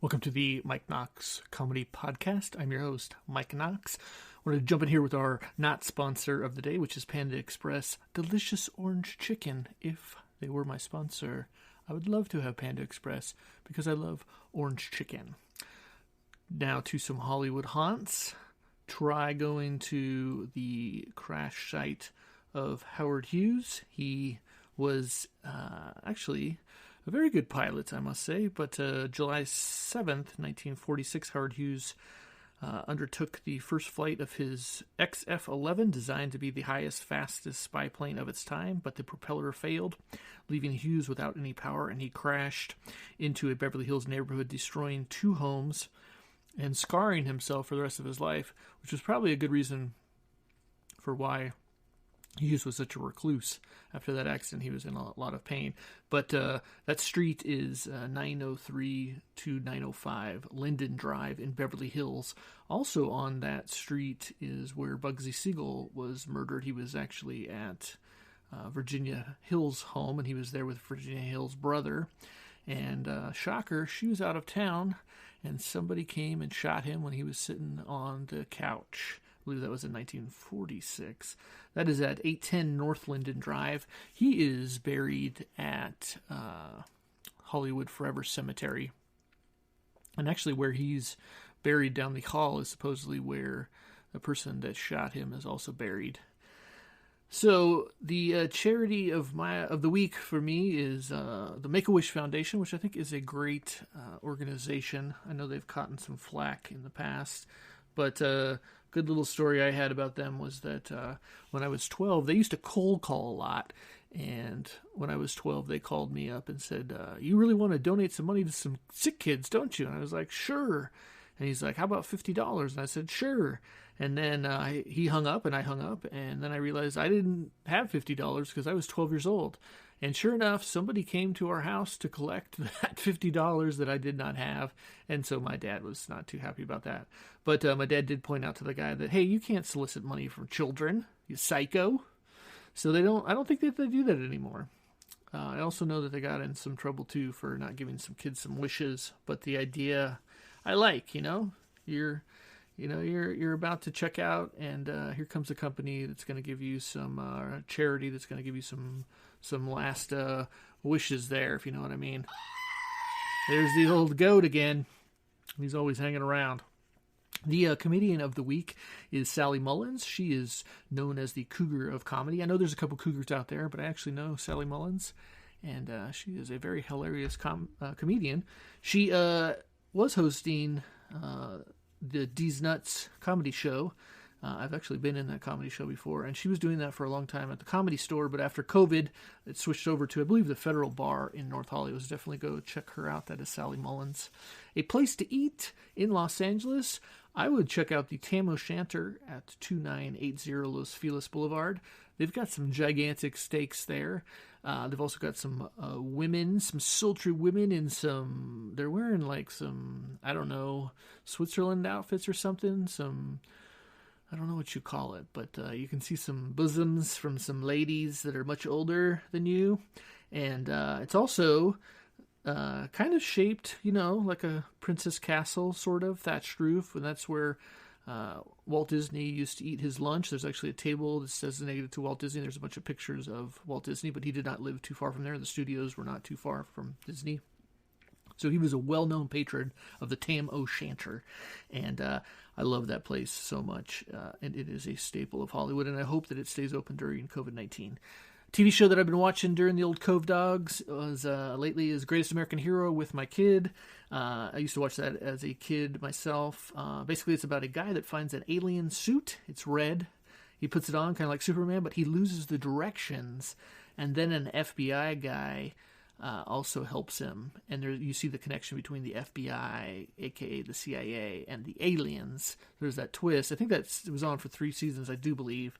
Welcome to the Mike Knox Comedy Podcast. I'm your host, Mike Knox. I want to jump in here with our not sponsor of the day, which is Panda Express Delicious Orange Chicken. If they were my sponsor, I would love to have Panda Express because I love orange chicken. Now to some Hollywood haunts. Try going to the crash site of Howard Hughes. He was actually a very good pilot, I must say, but July 7th, 1946, Howard Hughes undertook the first flight of his XF-11, designed to be the highest, fastest spy plane of its time, but the propeller failed, leaving Hughes without any power, and he crashed into a Beverly Hills neighborhood, destroying 2 homes and scarring himself for the rest of his life, which was probably a good reason for why Hughes was such a recluse. After that accident, he was in a lot of pain. But that street is 903 to 905 Linden Drive in Beverly Hills. Also on that street is where Bugsy Siegel was murdered. He was actually at Virginia Hill's home, and he was there with Virginia Hill's brother. And shocker, she was out of town, and somebody came and shot him when he was sitting on the couch. I believe that was in 1946. That is at 810 North Linden Drive. He is buried at Hollywood Forever Cemetery. And actually where he's buried down the hall is supposedly where the person that shot him is also buried. So the charity of the week for me is the Make-A-Wish Foundation, which I think is a great organization. I know they've gotten some flack in the past, but good little story I had about them was that when I was 12, they used to cold call a lot. And when I was 12, they called me up and said, you really want to donate some money to some sick kids, don't you? And I was like, sure. And he's like, how about $50? And I said, sure. And then he hung up and I hung up. And then I realized I didn't have $50 because I was 12 years old. And sure enough, somebody came to our house to collect that $50 that I did not have. And so my dad was not too happy about that. But my dad did point out to the guy that, hey, you can't solicit money from children, you psycho. So I don't think that they do that anymore. I also know that they got in some trouble too for not giving some kids some wishes. But the idea I like, you're about to check out, and here comes a company that's going to give you some charity that's going to give you some last wishes there, if you know what I mean. There's the old goat again. He's always hanging around. The comedian of the week is Sally Mullins. She is known as the Cougar of Comedy. I know there's a couple Cougars out there, but I actually know Sally Mullins, and she is a very hilarious comedian. She was hosting the D's Nuts comedy show. I've actually been in that comedy show before, and she was doing that for a long time at the Comedy Store, but after COVID, it switched over to, I believe, the Federal Bar in North Hollywood. So definitely go check her out. That is Sally Mullins. A place to eat in Los Angeles, I would check out the Tam O'Shanter at 2980 Los Feliz Boulevard. They've got some gigantic steaks there. They've also got some women, some sultry women in some, they're wearing like some, I don't know, Switzerland outfits or something. I don't know what you call it, but you can see some bosoms from some ladies that are much older than you. And it's also kind of shaped, like a princess castle, sort of, thatched roof. And that's where Walt Disney used to eat his lunch. There's actually a table that's designated to Walt Disney. There's a bunch of pictures of Walt Disney, but he did not live too far from there. The studios were not too far from Disney. So he was a well-known patron of the Tam O'Shanter, and I love that place so much, and it is a staple of Hollywood, and I hope that it stays open during COVID-19. TV show that I've been watching during the old Cove Dogs was lately is Greatest American Hero with my kid. I used to watch that as a kid myself. Basically, it's about a guy that finds an alien suit. It's red. He puts it on kind of like Superman, but he loses the directions, and then an FBI guy also helps him, and there you see the connection between the FBI, aka the CIA, and the aliens. There's that twist. I think it was on for 3 seasons, I do believe.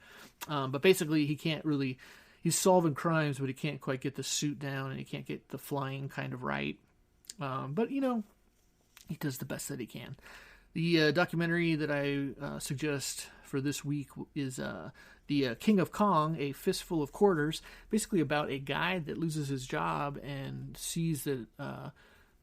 But basically, he's solving crimes, but he can't quite get the suit down, and he can't get the flying kind of right. But he does the best that he can. The documentary that I suggest for this week is the King of Kong, A Fistful of Quarters, basically about a guy that loses his job and sees that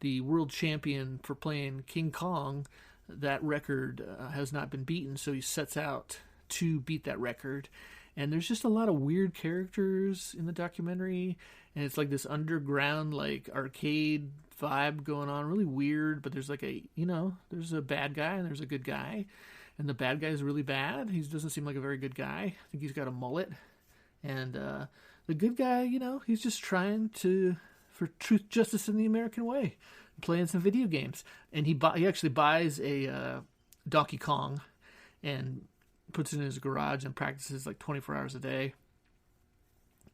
the world champion for playing King Kong, that record has not been beaten, so he sets out to beat that record. And there's just a lot of weird characters in the documentary, and it's like this underground, like, arcade vibe going on, really weird. But there's like there's a bad guy and there's a good guy, and the bad guy is really bad. He doesn't seem like a very good guy. I think he's got a mullet, and the good guy, he's just trying for truth, justice, in the American way, playing some video games. And he actually buys a Donkey Kong and puts it in his garage and practices like 24 hours a day.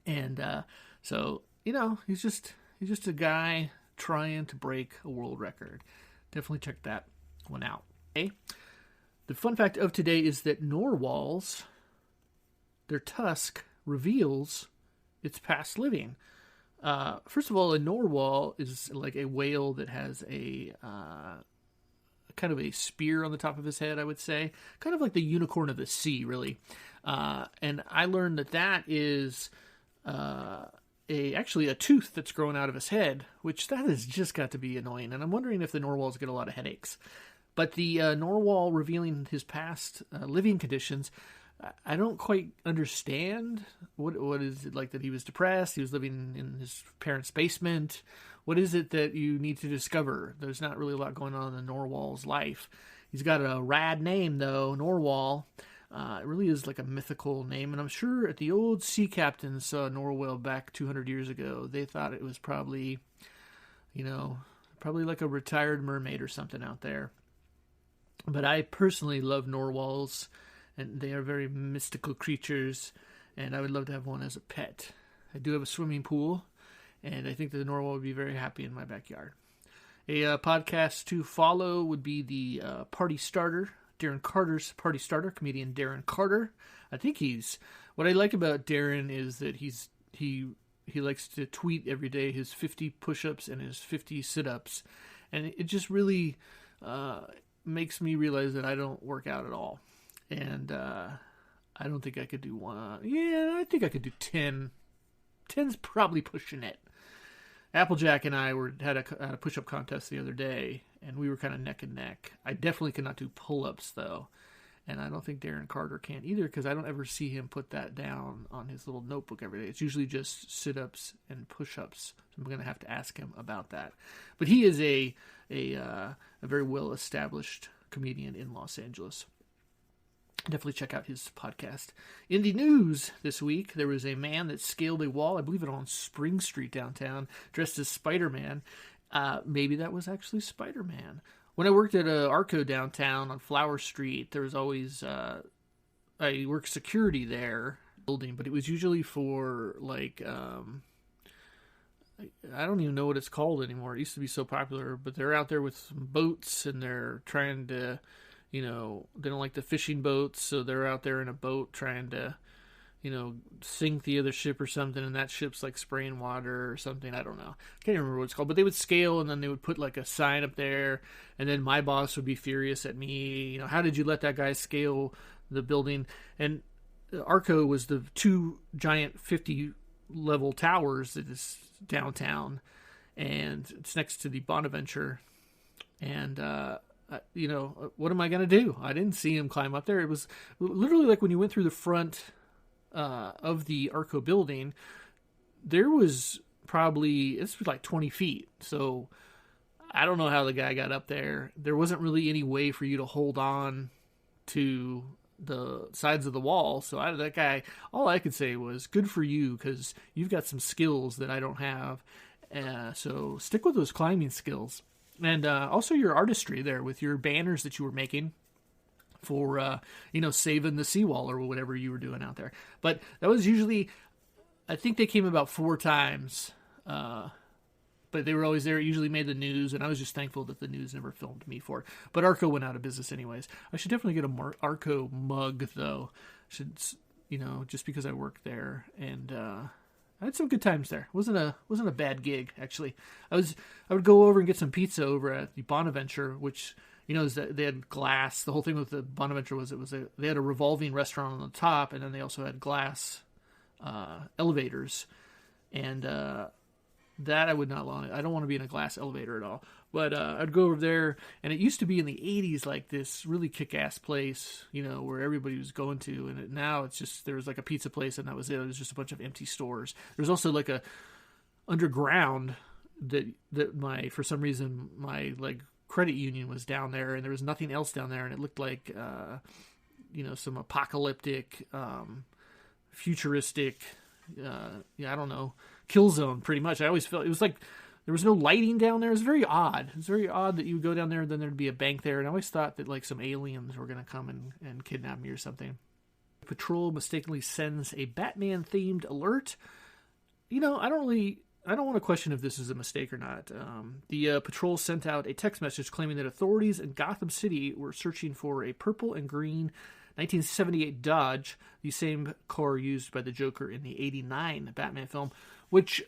And so he's just a guy trying to break a world record. Definitely check that one out. Okay. The fun fact of today is that narwhals, their tusk reveals its past living. First of all, a narwhal is like a whale that has a kind of a spear on the top of his head, I would say. Kind of like the unicorn of the sea, really. And I learned that is actually a tooth that's growing out of his head, which that has just got to be annoying. And I'm wondering if the narwhals get a lot of headaches. But the narwhal revealing his past living conditions, I don't quite understand. What is it like that he was depressed? He was living in his parents' basement. What is it that you need to discover? There's not really a lot going on in the narwhal's life. He's got a rad name, though, Narwhal. It really is like a mythical name. And I'm sure at the old sea captains saw a narwhal back 200 years ago, they thought it was probably like a retired mermaid or something out there. But I personally love narwhals, and they are very mystical creatures, and I would love to have one as a pet. I do have a swimming pool, and I think the narwhal would be very happy in my backyard. A podcast to follow would be the Party Starter, Darren Carter's Party Starter, comedian Darren Carter. I think what I like about Darren is that he likes to tweet every day his 50 push-ups and his 50 sit-ups, and it just really makes me realize that I don't work out at all. And I don't think I could do one. Yeah, I think I could do 10. 10's probably pushing it. Applejack and I had a push-up contest the other day, and we were kind of neck and neck. I definitely cannot do pull-ups, though. And I don't think Darren Carter can either, because I don't ever see him put that down on his little notebook every day. It's usually just sit-ups and push-ups. So I'm going to have to ask him about that. But he is a very well-established comedian in Los Angeles. Definitely check out his podcast. In the news this week, there was a man that scaled a wall, I believe it on Spring Street downtown, dressed as Spider-Man. Maybe that was actually Spider-Man. When I worked at Arco downtown on Flower Street, there was always, I worked security there, building, but it was usually for, like, I don't even know what it's called anymore. It used to be so popular, but they're out there with some boats, and they're trying to, they don't like the fishing boats, so they're out there in a boat trying to, sink the other ship or something, and that ship's like spraying water or something. I don't know. I can't remember what it's called, but they would scale, and then they would put like a sign up there, and then my boss would be furious at me. How did you let that guy scale the building? And Arco was the two giant 50-level towers that is downtown, and it's next to the Bonaventure, and what am I going to do? I didn't see him climb up there. It was literally like when you went through the front of the Arco building, there was it's like 20 feet. So I don't know how the guy got up there. There wasn't really any way for you to hold on to the sides of the wall. So that guy, all I could say was good for you, because you've got some skills that I don't have. So stick with those climbing skills. And also your artistry there with your banners that you were making for, saving the seawall or whatever you were doing out there. But that was usually, I think they came about 4 times, but they were always there. It usually made the news, and I was just thankful that the news never filmed me for it. But Arco went out of business anyways. I should definitely get a Arco mug, though. Just because I worked there, and I had some good times there. Wasn't a bad gig, actually. I would go over and get some pizza over at the Bonaventure, which is that they had glass. The whole thing with the Bonaventure was they had a revolving restaurant on the top, and then they also had glass elevators. And That I would not want. I don't want to be in a glass elevator at all. But I'd go over there, and it used to be in the 80s like this really kick-ass place, where everybody was going to. And now it's just, there was like a pizza place, and that was it. It was just a bunch of empty stores. There's also like a underground that for some reason, my like credit union was down there, and there was nothing else down there, and it looked like, some apocalyptic, futuristic, I don't know, kill zone, pretty much. I always felt it was like there was no lighting down there. It was very odd. It's very odd that you would go down there and then there'd be a bank there. And I always thought that like some aliens were going to come and kidnap me or something. Patrol mistakenly sends a Batman-themed alert. I don't want to question if this is a mistake or not. The patrol sent out a text message claiming that authorities in Gotham City were searching for a purple and green 1978 Dodge, the same car used by the Joker in the 89 Batman film, which,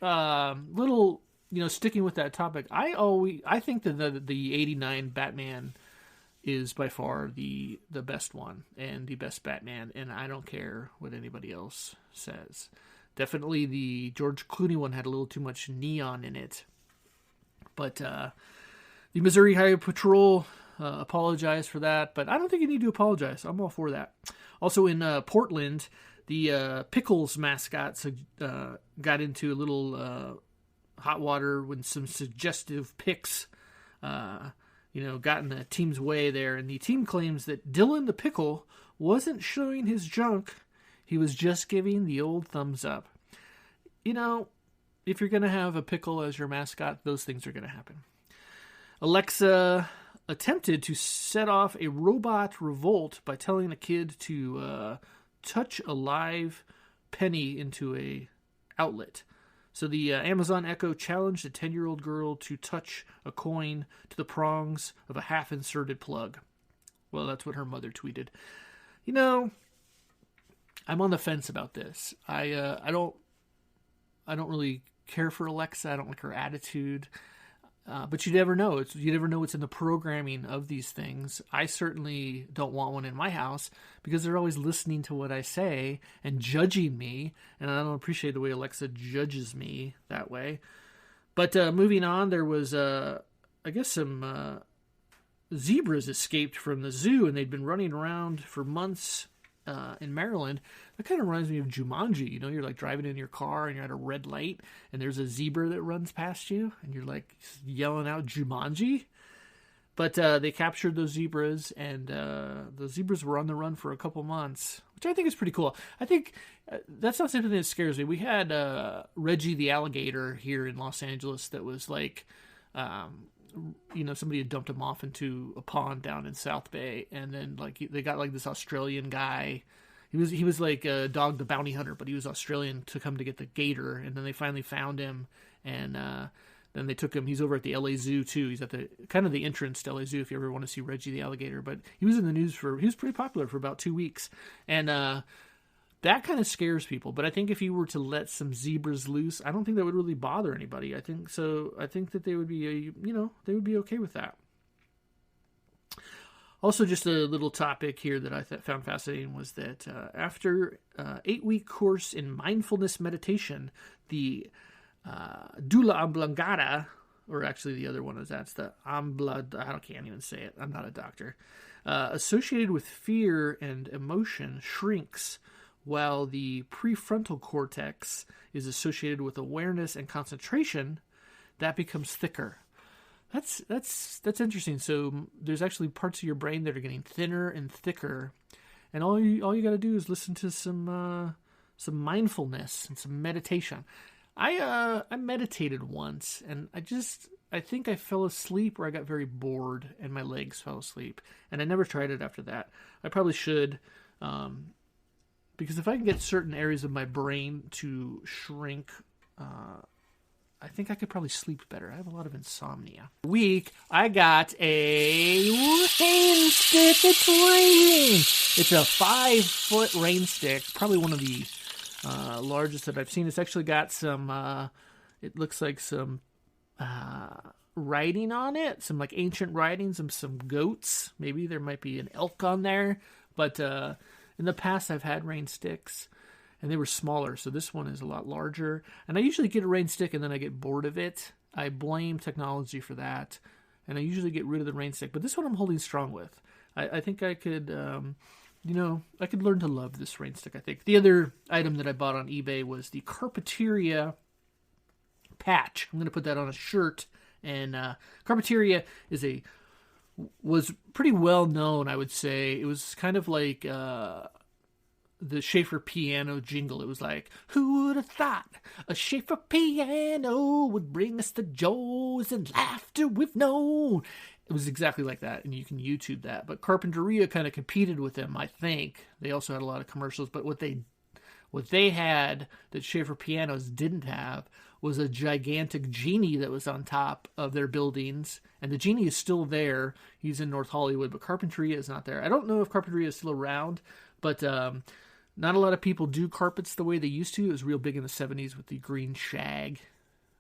sticking with that topic, I think that the 89 Batman is by far the best one and the best Batman, and I don't care what anybody else says. Definitely the George Clooney one had a little too much neon in it. But the Missouri Highway Patrol apologized for that, but I don't think you need to apologize. I'm all for that. Also in Portland, the Pickles mascots got into a little hot water when some suggestive pics, got in the team's way there. And the team claims that Dylan the Pickle wasn't showing his junk. He was just giving the old thumbs up. If you're going to have a pickle as your mascot, those things are going to happen. Alexa attempted to set off a robot revolt by telling a kid to touch a live penny into a outlet. So the Amazon Echo challenged a 10-year-old girl to touch a coin to the prongs of a half-inserted plug. Well, that's what her mother tweeted. I'm on the fence about this. I don't really care for Alexa. I don't like her attitude. But you never know. You never know what's in the programming of these things. I certainly don't want one in my house because they're always listening to what I say and judging me. And I don't appreciate the way Alexa judges me that way. But moving on, there was, some zebras escaped from the zoo, and they'd been running around for months in Maryland. That kind of reminds me of Jumanji. You're like driving in your car and you're at a red light and there's a zebra that runs past you and you're like yelling out Jumanji. But they captured those zebras, and the zebras were on the run for a couple months, which I think is pretty cool. I think that's not something that scares me. We had Reggie the alligator here in Los Angeles that was like, somebody had dumped him off into a pond down in South Bay, and then they got like this Australian guy. He was like Dog the Bounty Hunter, but he was Australian to come to get the gator, and then they finally found him, and then they took him. He's over at the LA Zoo too. He's at the kind of the entrance to LA Zoo if you ever want to see Reggie the alligator. But he was in the news he was pretty popular for about 2 weeks, and that kind of scares people. But I think if you were to let some zebras loose, I don't think that would really bother anybody. I think that they would be they would be okay with that. Also, just a little topic here that I found fascinating was that after an 8-week course in mindfulness meditation, the Dula Oblongata, or actually the other one is that's the I can't even say it. I'm not a doctor. Associated with fear and emotion shrinks, while the prefrontal cortex is associated with awareness and concentration. That becomes thicker. That's interesting. So there's actually parts of your brain that are getting thinner and thicker, and all you got to do is listen to some mindfulness and some meditation. I meditated once, and I think I fell asleep, or I got very bored and my legs fell asleep, and I never tried it after that. I probably should, because if I can get certain areas of my brain to shrink, I think I could probably sleep better. I have a lot of insomnia. I got a rain stick. It's raining. It's a 5-foot rain stick. Probably one of the largest that I've seen. It's actually got some, it looks like some writing on it. Some like ancient writings of some goats. Maybe there might be an elk on there. But in the past I've had rain sticks. and they were smaller. So this one is a lot larger. And I usually get a rain stick and then I get bored of it. I blame technology for that. And I usually get rid of the rain stick. But this one I'm holding strong with. I think I could, I could learn to love this rain stick, I think. The other item that I bought on eBay was the Carpeteria patch. I'm going to put that on a shirt. And Carpeteria was pretty well known, I would say. It was kind of like the Schaefer piano jingle. It was like, who would have thought a Schaefer piano would bring us the joys and laughter we've known? It was exactly like that, and you can YouTube that. But Carpeteria kind of competed with them, I think. They also had a lot of commercials, but what they had that Schaefer pianos didn't have was a gigantic genie that was on top of their buildings, and the genie is still there. He's in North Hollywood, but Carpeteria is not there. I don't know if Carpeteria is still around, but not a lot of people do carpets the way they used to. It was real big in the 70s with the green shag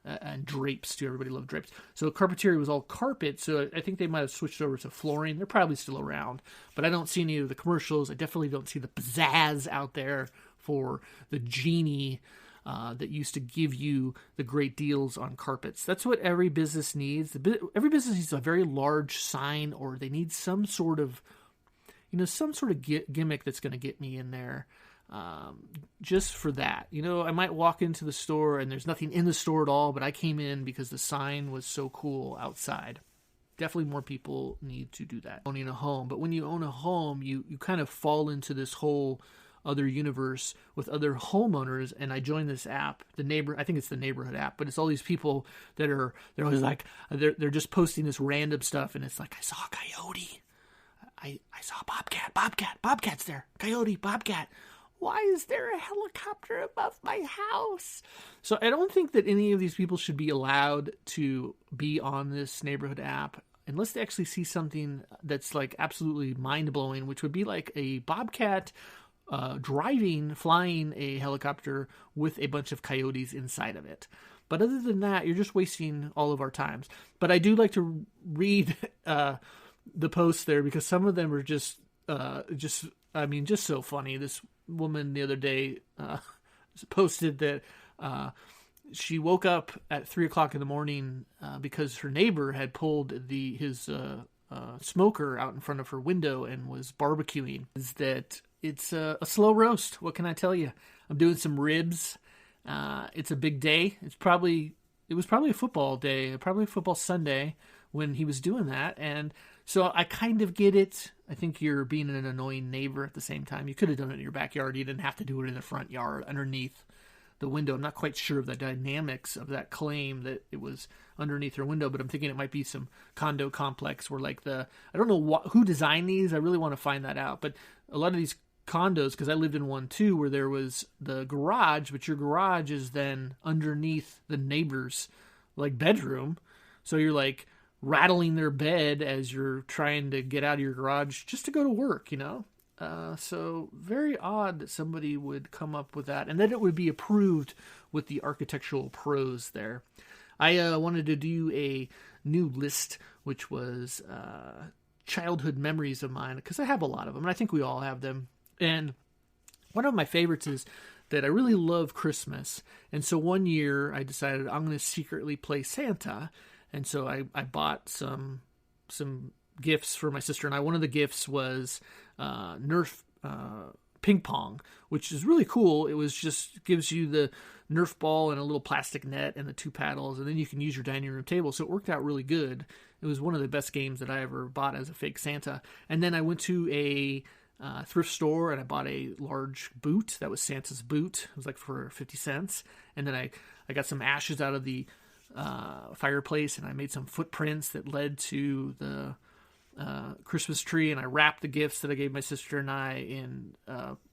and drapes, too. Everybody loved drapes. So Carpeteria was all carpet, so I think they might have switched over to flooring. They're probably still around, but I don't see any of the commercials. I definitely don't see the pizzazz out there for the genie that used to give you the great deals on carpets. That's what every business needs. Every business needs a very large sign, or they need some sort of, gimmick that's going to get me in there. Just for that. I might walk into the store and there's nothing in the store at all, but I came in because the sign was so cool outside. Definitely more people need to do that. Owning a home. But when you own a home, you kind of fall into this whole other universe with other homeowners, and I joined this app, I think it's the neighborhood app, but it's all these people that they're always like, they're just posting this random stuff, and it's like, I saw a coyote. I saw a bobcat's there. Coyote, bobcat. Why is there a helicopter above my house? So I don't think that any of these people should be allowed to be on this neighborhood app unless they actually see something that's like absolutely mind-blowing, which would be like a bobcat flying a helicopter with a bunch of coyotes inside of it. But other than that, you're just wasting all of our times. But I do like to read the posts there because some of them are just so funny. This woman the other day posted that she woke up at 3:00 in the morning because her neighbor had pulled his smoker out in front of her window and was barbecuing. Is that it's a slow roast? What can I tell you? I'm doing some ribs. It's a big day. It was probably a football day, probably a football Sunday when he was doing that, and so I kind of get it. I think you're being an annoying neighbor at the same time. You could have done it in your backyard. You didn't have to do it in the front yard underneath the window. I'm not quite sure of the dynamics of that claim that it was underneath her window, but I'm thinking it might be some condo complex where I don't know who designed these. I really want to find that out. But a lot of these condos, because I lived in one too, where there was the garage, but your garage is then underneath the neighbor's bedroom. So you're rattling their bed as you're trying to get out of your garage just to go to work, So very odd that somebody would come up with that, and that it would be approved with the architectural pros there. I wanted to do a new list, which was childhood memories of mine, because I have a lot of them, and I think we all have them. And one of my favorites is that I really love Christmas, and so one year I decided I'm going to secretly play Santa. And so I bought some gifts for my sister and I. One of the gifts was Nerf ping pong, which is really cool. It was just gives you the Nerf ball and a little plastic net and the two paddles, and then you can use your dining room table. So it worked out really good. It was one of the best games that I ever bought as a fake Santa. And then I went to a thrift store and I bought a large boot. That was Santa's boot. It was for 50 cents. And then I got some ashes out of the fireplace, and I made some footprints that led to the Christmas tree, and I wrapped the gifts that I gave my sister and I in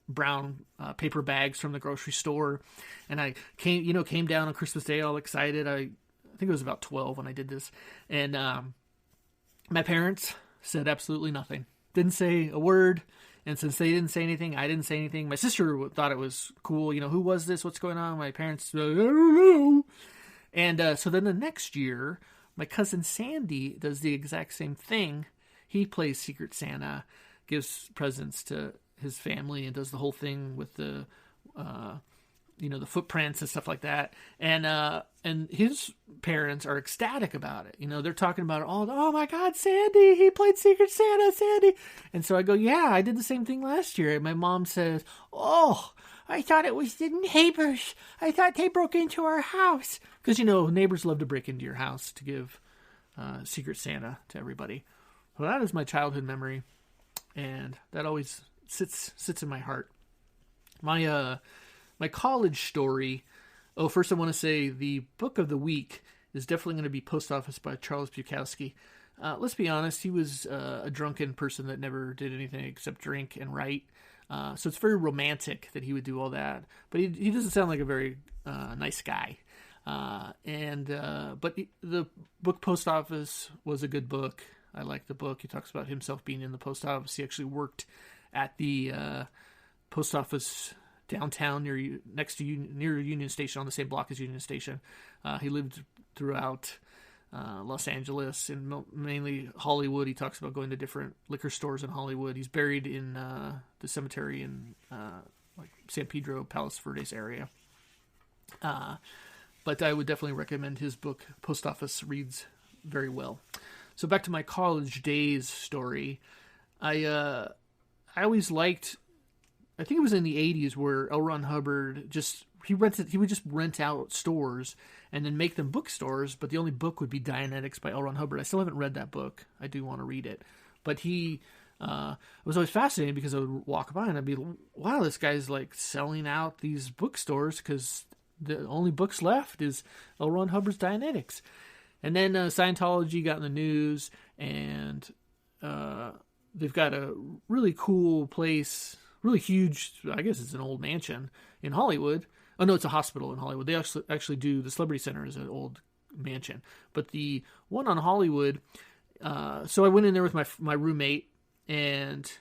brown paper bags from the grocery store. And I came down on Christmas Day all excited. I think it was about 12 when I did this, and my parents said absolutely nothing, didn't say a word. And since they didn't say anything, I didn't say anything. My sister thought it was cool. Who was this? What's going on? My parents, I don't know. And so then the next year, my cousin Sandy does the exact same thing. He plays Secret Santa, gives presents to his family, and does the whole thing with the the footprints and stuff like that. And his parents are ecstatic about it. They're talking about it all. Oh my God, Sandy, he played Secret Santa, Sandy. And so I go, yeah, I did the same thing last year. And my mom says, oh, I thought it was the neighbors. I thought they broke into our house. Because, neighbors love to break into your house to give Secret Santa to everybody. Well, that is my childhood memory. And that always sits in my heart. My college story. Oh, first I want to say the book of the week is definitely going to be Post Office by Charles Bukowski. Let's be honest, he was a drunken person that never did anything except drink and write. So it's very romantic that he would do all that. But he doesn't sound like a very nice guy. But the book Post Office was a good book. I like the book. He talks about himself being in the post office. He actually worked at the post office downtown near Union Station, on the same block as Union Station. He lived throughout Los Angeles and mainly Hollywood. He talks about going to different liquor stores in Hollywood. He's buried in the cemetery in San Pedro, Palos Verdes area. But I would definitely recommend his book. Post Office reads very well. So back to my college days story. I always liked, I think it was in the 80s where L. Ron Hubbard he would just rent out stores and then make them bookstores, but the only book would be Dianetics by L. Ron Hubbard. I still haven't read that book. I do want to read it. But he was always fascinating because I would walk by and I'd be, wow, this guy's like selling out these bookstores because the only books left is L. Ron Hubbard's Dianetics. And then Scientology got in the news, and they've got a really cool place, really huge, I guess it's an old mansion in Hollywood. Oh, no, it's a hospital in Hollywood. They actually do, the Celebrity Center is an old mansion. But the one on Hollywood, so I went in there with my roommate, and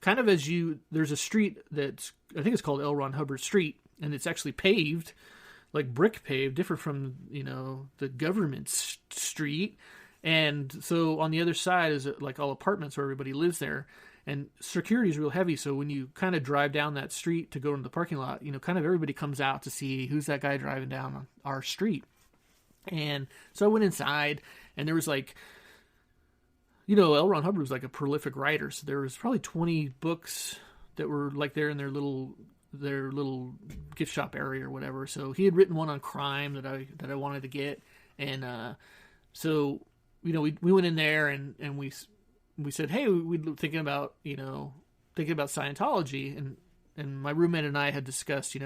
kind of there's a street that's, I think it's called L. Ron Hubbard Street, and it's actually paved, like brick paved, different from, the government street. And so on the other side is like all apartments where everybody lives there. And security is real heavy. So when you kind of drive down that street to go into the parking lot, kind of everybody comes out to see who's that guy driving down on our street. And so I went inside, and there was like, L. Ron Hubbard was like a prolific writer. So there was probably 20 books that were like there in their little gift shop area or whatever. So he had written one on crime that I wanted to get. And so, we went in there and we said, hey, we're thinking about Scientology. And my roommate and I had discussed,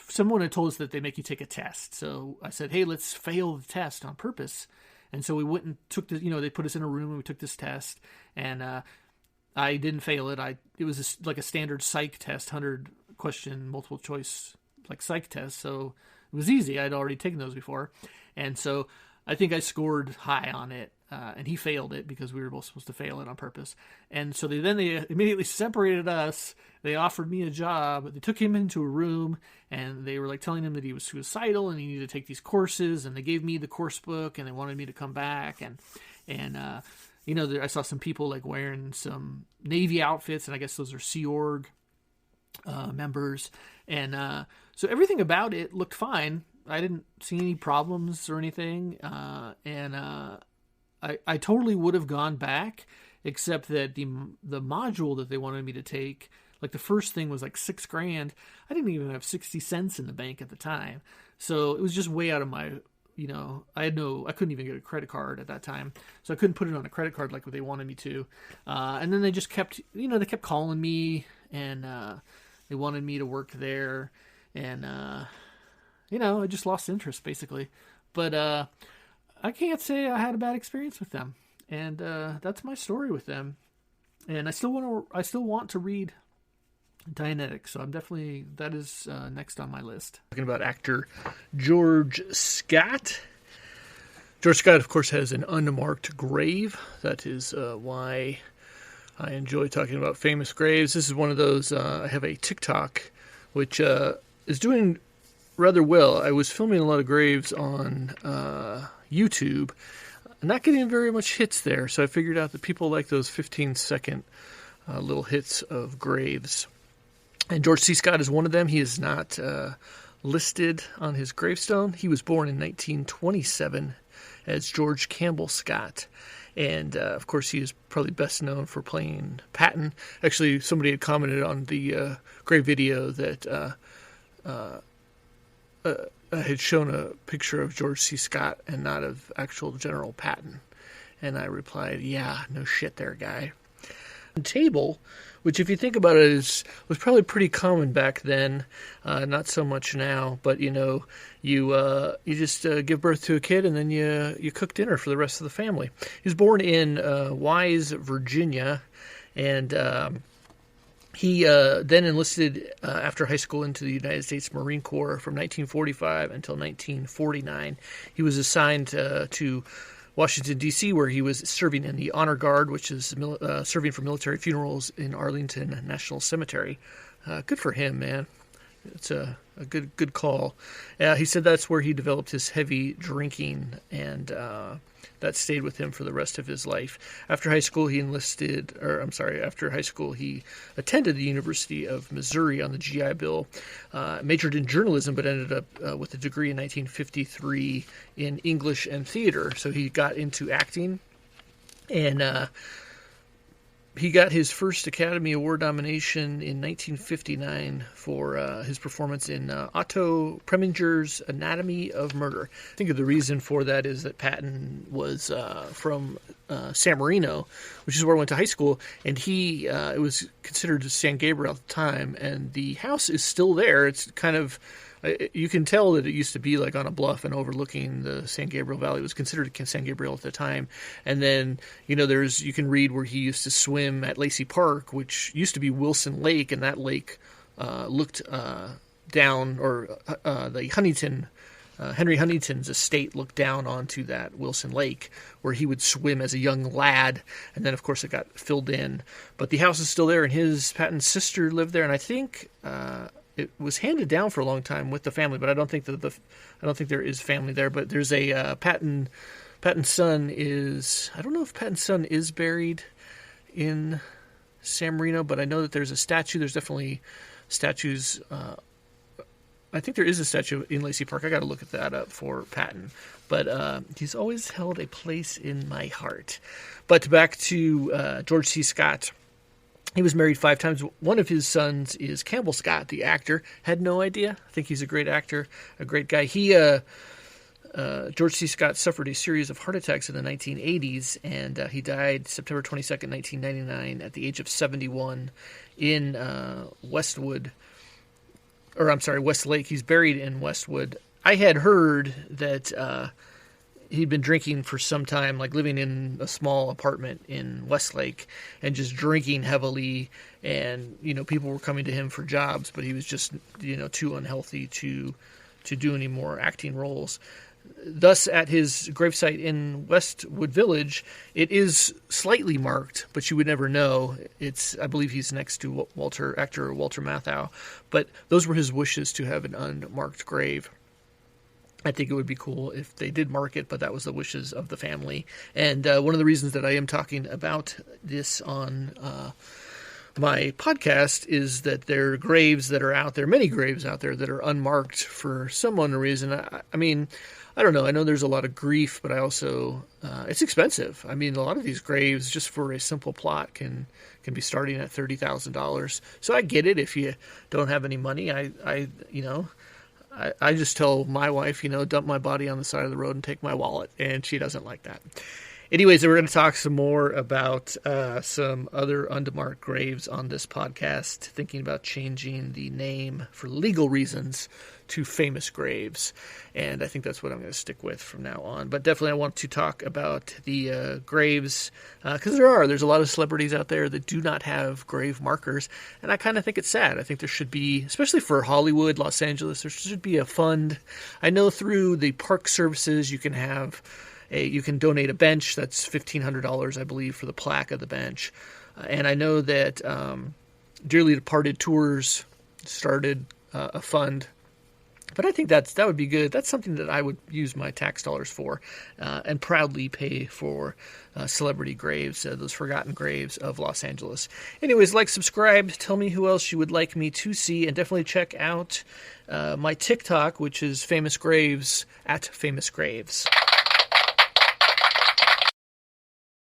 someone had told us that they make you take a test. So I said, hey, let's fail the test on purpose. And so we went and took they put us in a room and we took this test. And I didn't fail it. It was like a standard psych test, 100 question multiple choice like psych test. So it was easy. I'd already taken those before. And so I think I scored high on it. And he failed it because we were both supposed to fail it on purpose. And so they immediately separated us. They offered me a job. They took him into a room, and they were like telling him that he was suicidal and he needed to take these courses. And they gave me the course book, and they wanted me to come back. And I saw some people like wearing some Navy outfits, and I guess those are Sea Org members. And so everything about it looked fine. I didn't see any problems or anything. I totally would have gone back, except that the module that they wanted me to take, like the first thing was like $6,000. I didn't even have 60 cents in the bank at the time. So it was just way out of my, I couldn't even get a credit card at that time. So I couldn't put it on a credit card like what they wanted me to. And then they just kept, they kept calling me, and they wanted me to work there. And, I just lost interest basically. But, I can't say I had a bad experience with them, and that's my story with them. And I still want to read Dianetics, so that is next on my list. Talking about actor George Scott. George Scott, of course, has an unmarked grave. That is why I enjoy talking about famous graves. This is one of those. I have a TikTok, which is doing rather well. I was filming a lot of graves on YouTube, not getting very much hits there, so I figured out that people like those 15-second little hits of graves. And George C. Scott is one of them. He is not listed on his gravestone. He was born in 1927 as George Campbell Scott. And, of course, he is probably best known for playing Patton. Actually, somebody had commented on the grave video that had shown a picture of George C. Scott and not of actual General Patton. And I replied, yeah, no shit there, guy. The table, which if you think about it, was probably pretty common back then, not so much now. But you just give birth to a kid and then you cook dinner for the rest of the family. He was born in Wise, Virginia, and he then enlisted after high school into the United States Marine Corps from 1945 until 1949. He was assigned to Washington, D.C., where he was serving in the Honor Guard, which is serving for military funerals in Arlington National Cemetery. Good for him, man. It's a good call. He said that's where he developed his heavy drinking, and that stayed with him for the rest of his life. After high school, he attended the University of Missouri on the GI Bill, majored in journalism, but ended up with a degree in 1953 in English and theater. So he got into acting, and he got his first Academy Award nomination in 1959 for his performance in Otto Preminger's Anatomy of Murder. I think the reason for that is that Patton was from San Marino, which is where I went to high school, and it was considered San Gabriel at the time, and the house is still there. It's kind of... You can tell that it used to be like on a bluff and overlooking the San Gabriel Valley. It was considered San Gabriel at the time. And then, you can read where he used to swim at Lacey Park, which used to be Wilson Lake, and that lake looked down, or the Huntington, Henry Huntington's estate looked down onto that Wilson Lake, where he would swim as a young lad. And then, of course, it got filled in. But the house is still there, and Patton's sister lived there, and I think... it was handed down for a long time with the family, but I don't think there is family there. But there's a Patton's son is... I don't know if Patton's son is buried in San Marino, but I know that there's a statue. There's definitely statues. I think there is a statue in Lacey Park. I got to look at that up for Patton. But he's always held a place in my heart. But back to George C. Scott. He was married 5 times. One of his sons is Campbell Scott, the actor. Had no idea. I think he's a great actor, a great guy. George C. Scott suffered a series of heart attacks in the 1980s, and he died September 22nd, 1999, at the age of 71 in Westlake. He's buried in Westwood. I had heard that he'd been drinking for some time, like living in a small apartment in Westlake and just drinking heavily. And, people were coming to him for jobs, but he was just, too unhealthy to do any more acting roles. Thus, at his gravesite in Westwood Village, it is slightly marked, but you would never know. I believe he's next to actor Walter Matthau. But those were his wishes, to have an unmarked grave. I think it would be cool if they did mark it, but that was the wishes of the family. And one of the reasons that I am talking about this on my podcast is that there are graves that are out there, many graves out there that are unmarked for some unknown reason. I mean, I don't know. I know there's a lot of grief, but I also, it's expensive. I mean, a lot of these graves, just for a simple plot, can be starting at $30,000. So I get it if you don't have any money. I just tell my wife, dump my body on the side of the road and take my wallet, and she doesn't like that. Anyways, we're going to talk some more about some other unmarked graves on this podcast, thinking about changing the name for legal reasons to famous graves. And I think that's what I'm going to stick with from now on. But definitely I want to talk about the graves, because there's a lot of celebrities out there that do not have grave markers. And I kind of think it's sad. I think there should be, especially for Hollywood, Los Angeles, there should be a fund. I know through the park services you can donate a bench. That's $1,500, I believe, for the plaque of the bench. And I know that Dearly Departed Tours started a fund But I think that would be good. That's something that I would use my tax dollars for, and proudly pay for celebrity graves, those forgotten graves of Los Angeles. Anyways, like, subscribe, tell me who else you would like me to see, and definitely check out my TikTok, which is Famous Graves, @Famous Graves.